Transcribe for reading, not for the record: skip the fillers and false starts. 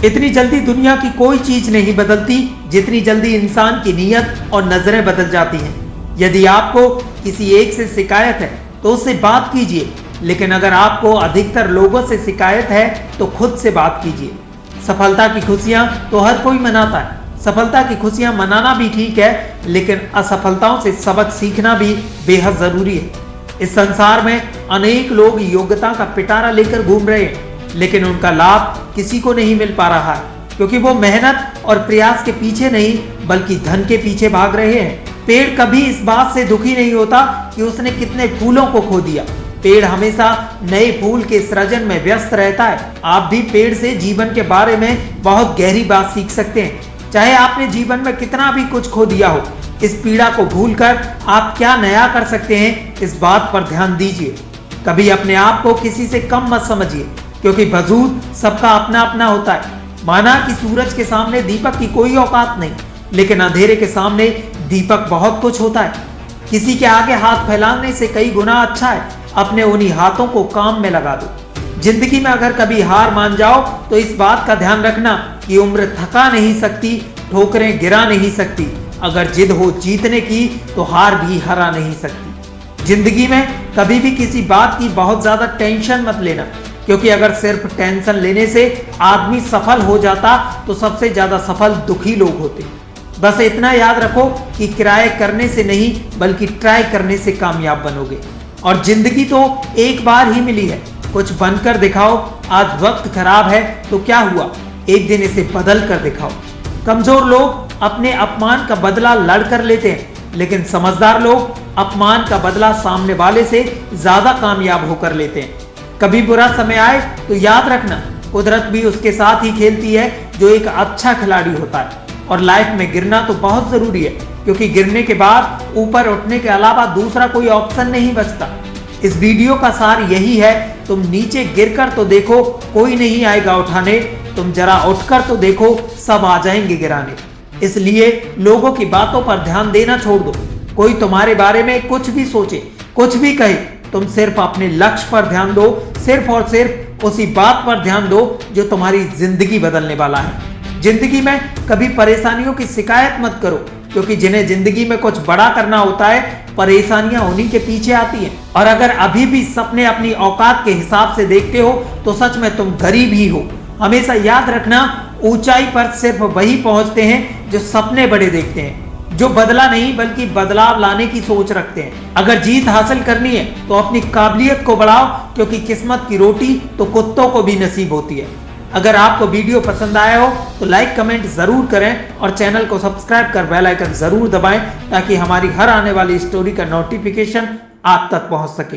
इतनी जल्दी दुनिया की कोई चीज नहीं बदलती जितनी जल्दी इंसान की नीयत और नजरें बदल जाती हैं। यदि आपको किसी एक से शिकायत है तो उससे बात कीजिए, लेकिन अगर आपको अधिकतर लोगों से शिकायत है तो खुद से बात कीजिए। सफलता की खुशियां तो हर कोई मनाता है। सफलता की खुशियां मनाना भी ठीक है, लेकिन असफलताओं से सबक सीखना भी बेहद जरूरी है। इस संसार में अनेक लोग योग्यता का पिटारा लेकर घूम रहे हैं, लेकिन उनका लाभ किसी को नहीं मिल पा रहा है, क्योंकि वो मेहनत और प्रयास के पीछे नहीं बल्कि धन के पीछे भाग रहे हैं। पेड़ कभी इस बात से दुखी नहीं होता कि उसने कितने फूलों को खो दिया। पेड़ हमेशा नए फूल के सृजन में व्यस्त रहता है। आप भी पेड़ से जीवन के बारे में बहुत गहरी बात सीख सकते हैं। चाहे आपने जीवन में कितना भी कुछ खो दिया हो, इस पीड़ा को भूलकर आप क्या नया कर सकते हैं, इस बात पर ध्यान दीजिए। कभी अपने आप को किसी से कम मत समझिए, क्योंकि वजूद सबका अपना अपना होता है। माना कि सूरज के सामने दीपक की कोई औकात नहीं, लेकिन अंधेरे के सामने दीपक बहुत कुछ होता है। किसी के आगे हाथ फैलाने से कई गुना अच्छा है अपने उन्हीं हाथों को काम में लगा दो। जिंदगी में अगर कभी हार मान जाओ तो इस बात का ध्यान रखना कि उम्र थका नहीं सकती, ठोकरें गिरा नहीं सकती। अगर जिद हो जीतने की तो हार भी हरा नहीं सकती। जिंदगी में कभी भी किसी बात की बहुत ज्यादा टेंशन मत लेना, क्योंकि अगर सिर्फ टेंशन लेने से आदमी सफल हो जाता तो सबसे ज्यादा सफल दुखी लोग होते। बस इतना याद रखो कि किराए करने से नहीं बल्कि ट्राई करने से कामयाब बनोगे। और जिंदगी तो एक बार ही मिली है, कुछ बनकर दिखाओ। आज वक्त खराब है तो क्या हुआ, एक दिन इसे बदल कर दिखाओ। कमजोर लोग अपने अपमान का बदला लड़कर लेते हैं, लेकिन समझदार लोग अपमान का बदला सामने वाले से ज्यादा कामयाब होकर लेते हैं। कभी बुरा समय आए तो याद रखना, कुदरत भी उसके साथ ही खेलती है जो एक अच्छा खिलाड़ी होता है। और लाइफ में गिरना तो बहुत जरूरी है, क्योंकि गिरने के बाद ऊपर उठने के अलावा दूसरा कोई ऑप्शन नहीं बचता। इस वीडियो का सार यही है, तुम नीचे गिरकर तो देखो, कोई नहीं आएगा उठाने। तुम जरा उठकर तो देखो, सब आ जाएंगे गिराने। इसलिए लोगों की बातों पर ध्यान देना छोड़ दो। कोई तुम्हारे बारे में कुछ भी सोचे, कुछ भी कहे, तुम सिर्फ अपने लक्ष्य पर ध्यान दो। सिर्फ और सिर्फ उसी बात पर ध्यान दो जो तुम्हारी जिंदगी बदलने वाला है। जिंदगी में कभी परेशानियों की शिकायत मत करो, क्योंकि जिन्हें जिंदगी में कुछ बड़ा करना होता है, परेशानियां उन्हीं के पीछे आती हैं। और अगर अभी भी सपने अपनी औकात के हिसाब से देखते हो तो सच में तुम गरीब ही हो। हमेशा याद रखना, ऊंचाई पर सिर्फ वही पहुंचते हैं जो सपने बड़े देखते हैं, जो बदला नहीं बल्कि बदलाव लाने की सोच रखते हैं। अगर जीत हासिल करनी है तो अपनी काबिलियत को बढ़ाओ, क्योंकि किस्मत की रोटी तो कुत्तों को भी नसीब होती है। अगर आपको वीडियो पसंद आया हो तो लाइक कमेंट जरूर करें और चैनल को सब्सक्राइब कर बेल आइकन जरूर दबाएं, ताकि हमारी हर आने वाली स्टोरी का नोटिफिकेशन आप तक पहुंच सके।